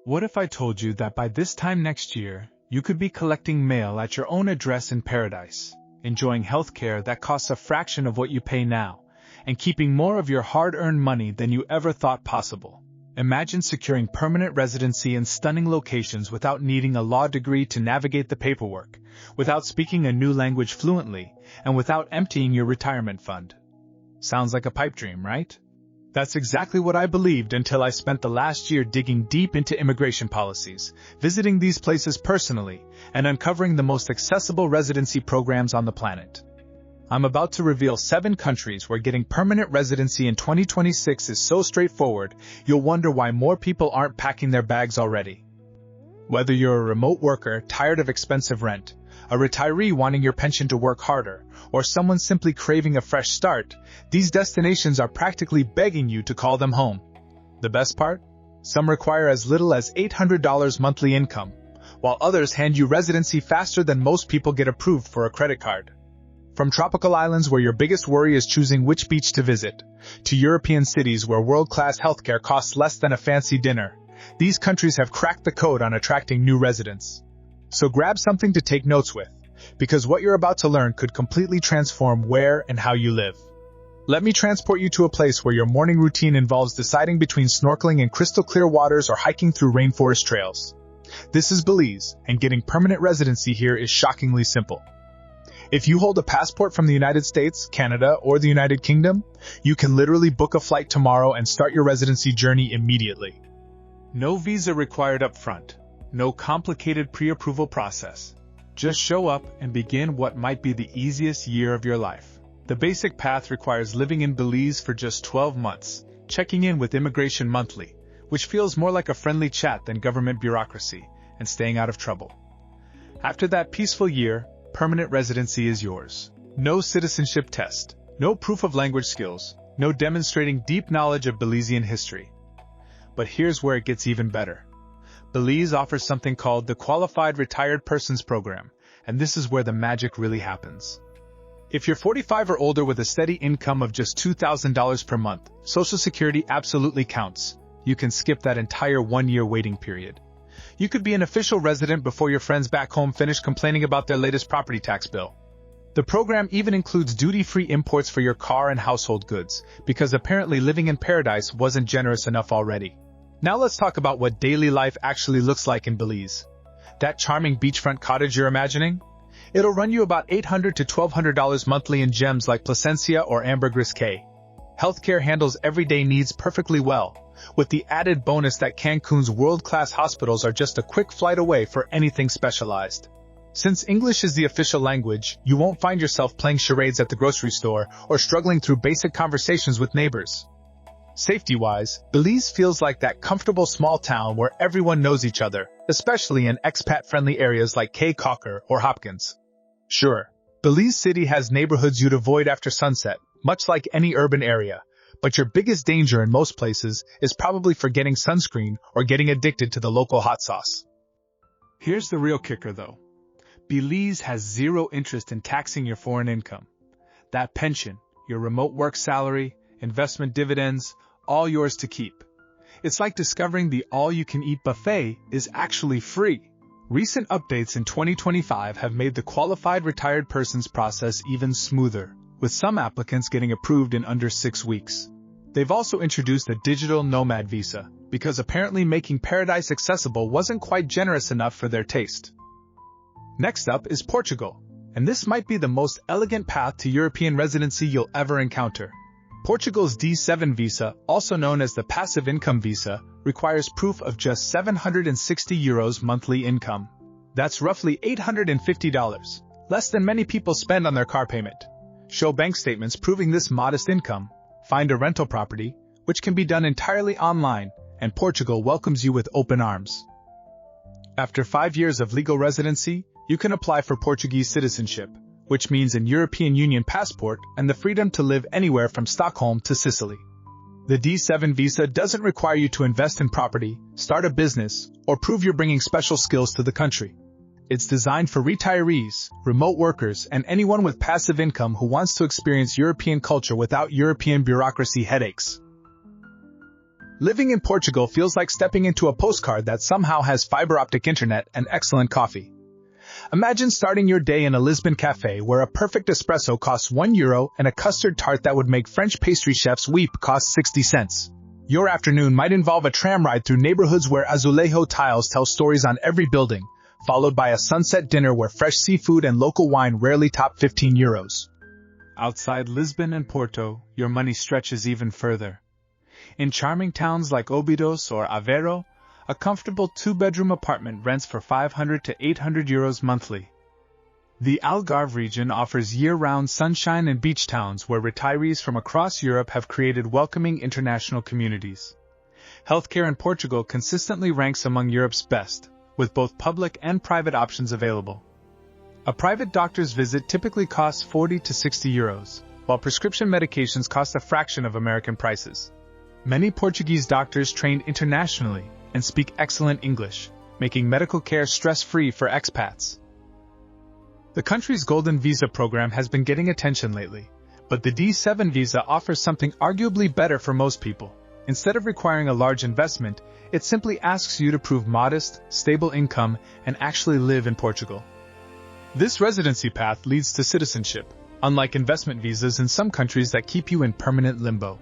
What if I told you that by this time next year, you could be collecting mail at your own address in paradise, enjoying healthcare that costs a fraction of what you pay now, and keeping more of your hard-earned money than you ever thought possible? Imagine securing permanent residency in stunning locations without needing a law degree to navigate the paperwork, without speaking a new language fluently, and without emptying your retirement fund. Sounds like a pipe dream, right? That's exactly what I believed until I spent the last year digging deep into immigration policies, visiting these places personally, and uncovering the most accessible residency programs on the planet. I'm about to reveal 7 countries where getting permanent residency in 2026 is so straightforward, you'll wonder why more people aren't packing their bags already. Whether you're a remote worker tired of expensive rent, a retiree wanting your pension to work harder, or someone simply craving a fresh start, these destinations are practically begging you to call them home. The best part? Some require as little as $800 monthly income, while others hand you residency faster than most people get approved for a credit card. From tropical islands where your biggest worry is choosing which beach to visit, to European cities where world-class healthcare costs less than a fancy dinner, these countries have cracked the code on attracting new residents. So grab something to take notes with, because what you're about to learn could completely transform where and how you live. Let me transport you to a place where your morning routine involves deciding between snorkeling in crystal clear waters or hiking through rainforest trails. This is Belize, and getting permanent residency here is shockingly simple. If you hold a passport from the United States, Canada, or the United Kingdom, you can literally book a flight tomorrow and start your residency journey immediately. No visa required up front. No complicated pre-approval process. Just show up and begin what might be the easiest year of your life. The basic path requires living in Belize for just 12 months, checking in with immigration monthly, which feels more like a friendly chat than government bureaucracy, and staying out of trouble. After that peaceful year, permanent residency is yours. No citizenship test, no proof of language skills, no demonstrating deep knowledge of Belizean history. But here's where it gets even better. Belize offers something called the Qualified Retired Persons Program, and this is where the magic really happens. If you're 45 or older with a steady income of just $2,000 per month, Social Security absolutely counts. You can skip that entire 1-year waiting period. You could be an official resident before your friends back home finish complaining about their latest property tax bill. The program even includes duty-free imports for your car and household goods, because apparently living in paradise wasn't generous enough already. Now let's talk about what daily life actually looks like in Belize. That charming beachfront cottage you're imagining? It'll run you about $800 to $1,200 monthly in gems like Placencia or Ambergris Cay. Healthcare handles everyday needs perfectly well, with the added bonus that Cancun's world-class hospitals are just a quick flight away for anything specialized. Since English is the official language, you won't find yourself playing charades at the grocery store or struggling through basic conversations with neighbors. Safety-wise, Belize feels like that comfortable small town where everyone knows each other, especially in expat-friendly areas like Caye Caulker or Hopkins. Sure, Belize City has neighborhoods you'd avoid after sunset, much like any urban area, but your biggest danger in most places is probably forgetting sunscreen or getting addicted to the local hot sauce. Here's the real kicker though. Belize has zero interest in taxing your foreign income. That pension, your remote work salary, investment dividends, all yours to keep. It's like discovering the all-you-can-eat buffet is actually free. Recent updates in 2025 have made the qualified retired persons process even smoother, with some applicants getting approved in under 6 weeks. They've also introduced a digital nomad visa, because apparently making paradise accessible wasn't quite generous enough for their taste. Next up is Portugal, and this might be the most elegant path to European residency you'll ever encounter. Portugal's D7 visa, also known as the passive income visa, requires proof of just €760 monthly income. That's roughly $850, less than many people spend on their car payment. Show bank statements proving this modest income, find a rental property, which can be done entirely online, and Portugal welcomes you with open arms. After 5 years of legal residency, you can apply for Portuguese citizenship, which means an European Union passport and the freedom to live anywhere from Stockholm to Sicily. The D7 visa doesn't require you to invest in property, start a business, or prove you're bringing special skills to the country. It's designed for retirees, remote workers, and anyone with passive income who wants to experience European culture without European bureaucracy headaches. Living in Portugal feels like stepping into a postcard that somehow has fiber optic internet and excellent coffee. Imagine starting your day in a Lisbon cafe where a perfect espresso costs €1 and a custard tart that would make French pastry chefs weep costs 60 cents. Your afternoon might involve a tram ride through neighborhoods where azulejo tiles tell stories on every building, followed by a sunset dinner where fresh seafood and local wine rarely top €15. Outside Lisbon and Porto, your money stretches even further. In charming towns like Óbidos or Aveiro, a comfortable two-bedroom apartment rents for €500 to €800 monthly. The Algarve region offers year-round sunshine and beach towns where retirees from across Europe have created welcoming international communities. Healthcare in Portugal consistently ranks among Europe's best, with both public and private options available. A private doctor's visit typically costs €40 to €60, while prescription medications cost a fraction of American prices. Many Portuguese doctors trained internationally and speak excellent English, making medical care stress-free for expats. The country's Golden Visa program has been getting attention lately, but the D7 visa offers something arguably better for most people. Instead of requiring a large investment, it simply asks you to prove modest, stable income and actually live in Portugal. This residency path leads to citizenship, unlike investment visas in some countries that keep you in permanent limbo.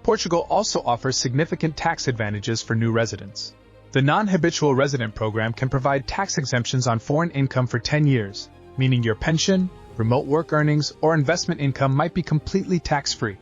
Portugal also offers significant tax advantages for new residents. The non-habitual resident program can provide tax exemptions on foreign income for 10 years, meaning your pension, remote work earnings, or investment income might be completely tax-free.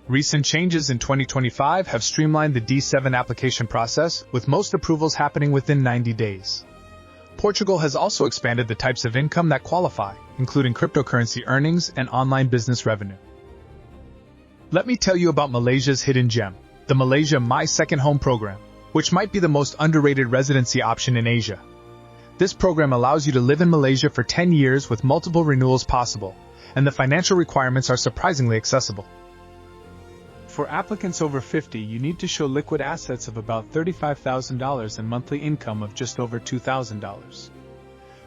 Recent changes in 2025 have streamlined the D7 application process, with most approvals happening within 90 days. Portugal has also expanded the types of income that qualify, including cryptocurrency earnings and online business revenue. Let me tell you about Malaysia's hidden gem, the Malaysia My Second Home program, which might be the most underrated residency option in Asia. This program allows you to live in Malaysia for 10 years with multiple renewals possible, and the financial requirements are surprisingly accessible. For applicants over 50, you need to show liquid assets of about $35,000 and monthly income of just over $2,000.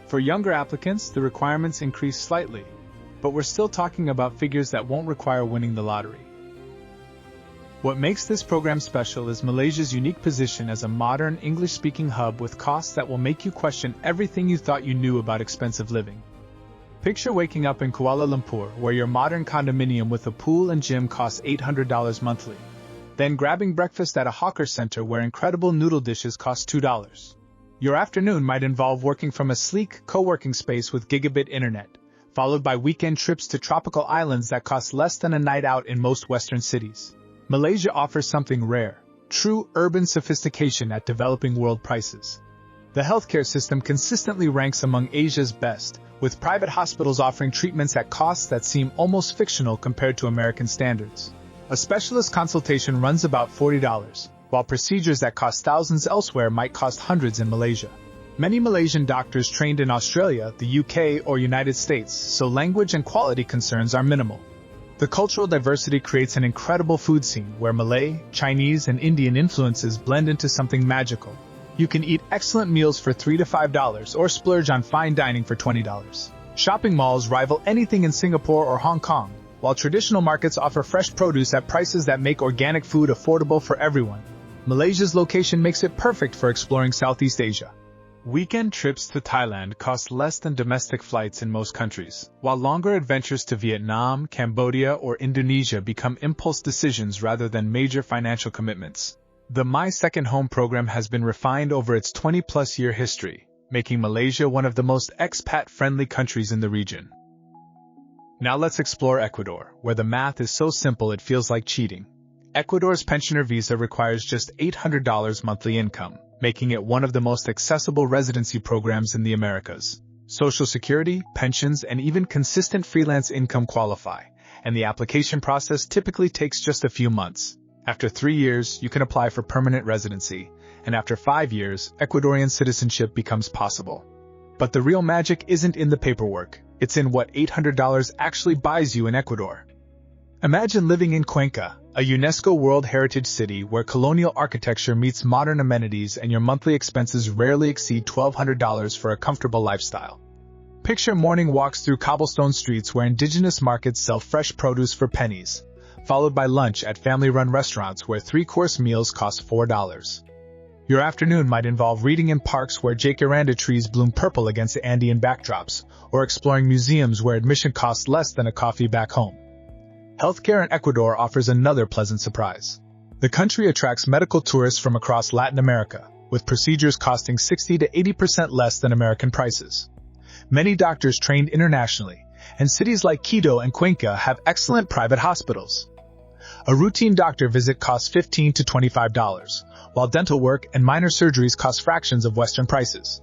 For younger applicants, the requirements increase slightly, but we're still talking about figures that won't require winning the lottery. What makes this program special is Malaysia's unique position as a modern, English-speaking hub with costs that will make you question everything you thought you knew about expensive living. Picture waking up in Kuala Lumpur, where your modern condominium with a pool and gym costs $800 monthly, then grabbing breakfast at a hawker center where incredible noodle dishes cost $2. Your afternoon might involve working from a sleek, co-working space with gigabit internet, followed by weekend trips to tropical islands that cost less than a night out in most Western cities. Malaysia offers something rare, true urban sophistication at developing world prices. The healthcare system consistently ranks among Asia's best, with private hospitals offering treatments at costs that seem almost fictional compared to American standards. A specialist consultation runs about $40, while procedures that cost thousands elsewhere might cost hundreds in Malaysia. Many Malaysian doctors trained in Australia, the UK, or United States, so language and quality concerns are minimal. The cultural diversity creates an incredible food scene where Malay, Chinese, and Indian influences blend into something magical. You can eat excellent meals for $3 to $5 or splurge on fine dining for $20. Shopping malls rival anything in Singapore or Hong Kong, while traditional markets offer fresh produce at prices that make organic food affordable for everyone. Malaysia's location makes it perfect for exploring Southeast Asia. Weekend trips to Thailand cost less than domestic flights in most countries, while longer adventures to Vietnam, Cambodia, or Indonesia become impulse decisions rather than major financial commitments. The My Second Home program has been refined over its 20-plus year history, making Malaysia one of the most expat-friendly countries in the region. Now let's explore Ecuador, where the math is so simple it feels like cheating. Ecuador's pensioner visa requires just $800 monthly income, making it one of the most accessible residency programs in the Americas. Social Security, pensions, and even consistent freelance income qualify, and the application process typically takes just a few months. After 3 years, you can apply for permanent residency, and after 5 years, Ecuadorian citizenship becomes possible. But the real magic isn't in the paperwork, it's in what $800 actually buys you in Ecuador. Imagine living in Cuenca, a UNESCO World Heritage City where colonial architecture meets modern amenities and your monthly expenses rarely exceed $1,200 for a comfortable lifestyle. Picture morning walks through cobblestone streets where indigenous markets sell fresh produce for pennies, followed by lunch at family-run restaurants where 3-course meals cost $4. Your afternoon might involve reading in parks where jacaranda trees bloom purple against Andean backdrops, or exploring museums where admission costs less than a coffee back home. Healthcare in Ecuador offers another pleasant surprise. The country attracts medical tourists from across Latin America, with procedures costing 60 to 80% less than American prices. Many doctors trained internationally, and cities like Quito and Cuenca have excellent private hospitals. A routine doctor visit costs $15 to $25, while dental work and minor surgeries cost fractions of Western prices.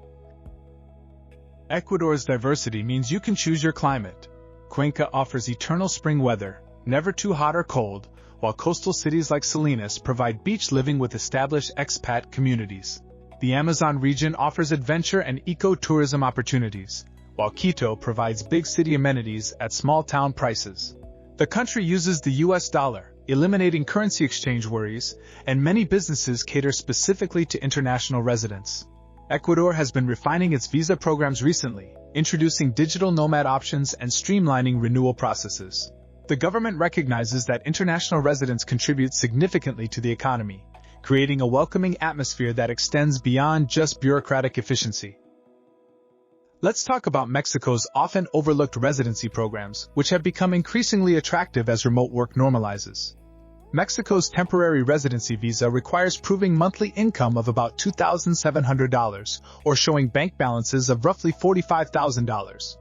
Ecuador's diversity means you can choose your climate. Cuenca offers eternal spring weather, never too hot or cold, while coastal cities like Salinas provide beach living with established expat communities. The Amazon region offers adventure and eco-tourism opportunities, while Quito provides big city amenities at small-town prices. The country uses the US dollar, eliminating currency exchange worries, and many businesses cater specifically to international residents. Ecuador has been refining its visa programs recently, introducing digital nomad options and streamlining renewal processes. The government recognizes that international residents contribute significantly to the economy, creating a welcoming atmosphere that extends beyond just bureaucratic efficiency. Let's talk about Mexico's often overlooked residency programs, which have become increasingly attractive as remote work normalizes. Mexico's temporary residency visa requires proving monthly income of about $2,700 or showing bank balances of roughly $45,000.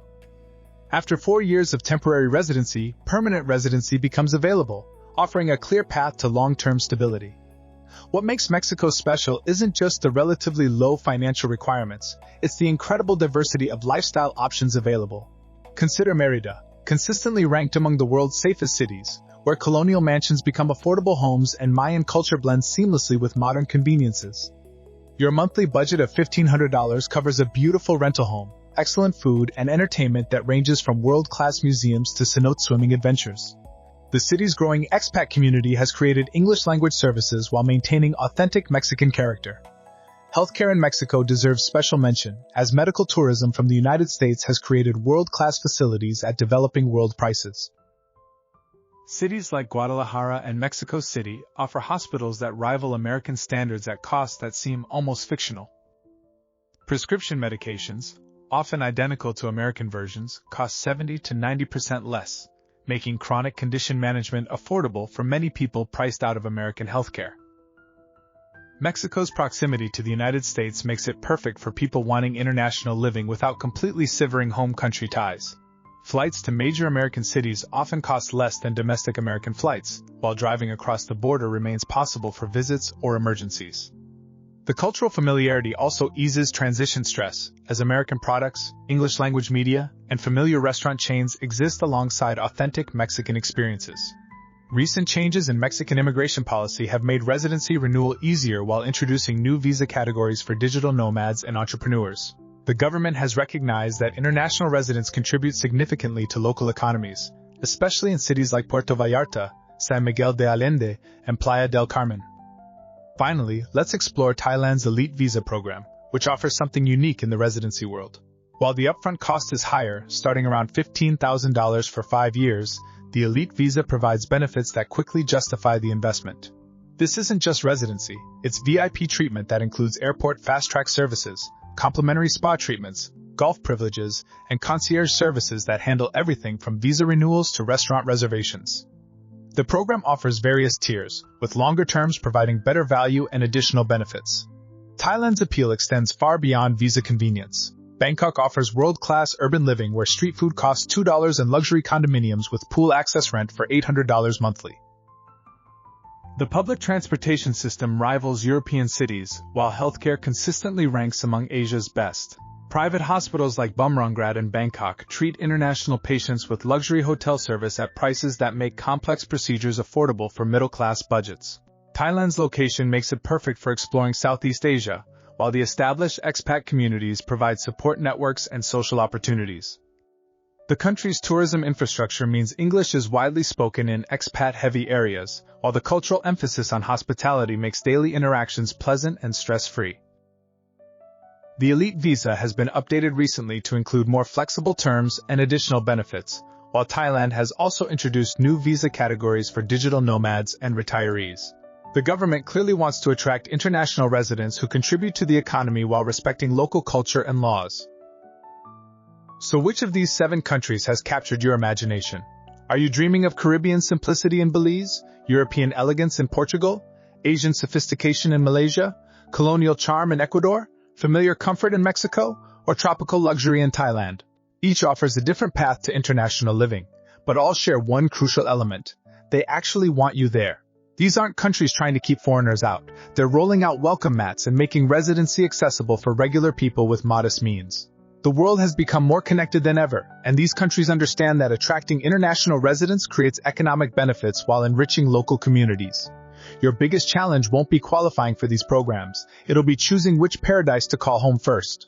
After 4 years of temporary residency, permanent residency becomes available, offering a clear path to long-term stability. What makes Mexico special isn't just the relatively low financial requirements, it's the incredible diversity of lifestyle options available. Consider Mérida, consistently ranked among the world's safest cities, where colonial mansions become affordable homes and Mayan culture blends seamlessly with modern conveniences. Your monthly budget of $1,500 covers a beautiful rental home, excellent food, and entertainment that ranges from world-class museums to cenote swimming adventures. The city's growing expat community has created English-language services while maintaining authentic Mexican character. Healthcare in Mexico deserves special mention, as medical tourism from the United States has created world-class facilities at developing world prices. Cities like Guadalajara and Mexico City offer hospitals that rival American standards at costs that seem almost fictional. Prescription medications, often identical to American versions, cost 70 to 90% less, making chronic condition management affordable for many people priced out of American healthcare. Mexico's proximity to the United States makes it perfect for people wanting international living without completely severing home country ties. Flights to major American cities often cost less than domestic American flights, while driving across the border remains possible for visits or emergencies. The cultural familiarity also eases transition stress, as American products, English-language media, and familiar restaurant chains exist alongside authentic Mexican experiences. Recent changes in Mexican immigration policy have made residency renewal easier while introducing new visa categories for digital nomads and entrepreneurs. The government has recognized that international residents contribute significantly to local economies, especially in cities like Puerto Vallarta, San Miguel de Allende, and Playa del Carmen. Finally, let's explore Thailand's elite visa program, which offers something unique in the residency world. While the upfront cost is higher, starting around $15,000 for 5 years, the elite visa provides benefits that quickly justify the investment. This isn't just residency, it's VIP treatment that includes airport fast-track services, complimentary spa treatments, golf privileges, and concierge services that handle everything from visa renewals to restaurant reservations. The program offers various tiers, with longer terms providing better value and additional benefits. Thailand's appeal extends far beyond visa convenience. Bangkok offers world-class urban living where street food costs $2 and luxury condominiums with pool access rent for $800 monthly. The public transportation system rivals European cities, while healthcare consistently ranks among Asia's best. Private hospitals like Bumrungrad in Bangkok treat international patients with luxury hotel service at prices that make complex procedures affordable for middle-class budgets. Thailand's location makes it perfect for exploring Southeast Asia, while the established expat communities provide support networks and social opportunities. The country's tourism infrastructure means English is widely spoken in expat-heavy areas, while the cultural emphasis on hospitality makes daily interactions pleasant and stress-free. The Elite Visa has been updated recently to include more flexible terms and additional benefits, while Thailand has also introduced new visa categories for digital nomads and retirees. The government clearly wants to attract international residents who contribute to the economy while respecting local culture and laws. So which of these 7 countries has captured your imagination? Are you dreaming of Caribbean simplicity in Belize, European elegance in Portugal, Asian sophistication in Malaysia, colonial charm in Ecuador, familiar comfort in Mexico, or tropical luxury in Thailand? Each offers a different path to international living, but all share one crucial element: they actually want you there. These aren't countries trying to keep foreigners out. They're rolling out welcome mats and making residency accessible for regular people with modest means. The world has become more connected than ever, and these countries understand that attracting international residents creates economic benefits while enriching local communities. Your biggest challenge won't be qualifying for these programs. It'll be choosing which paradise to call home first.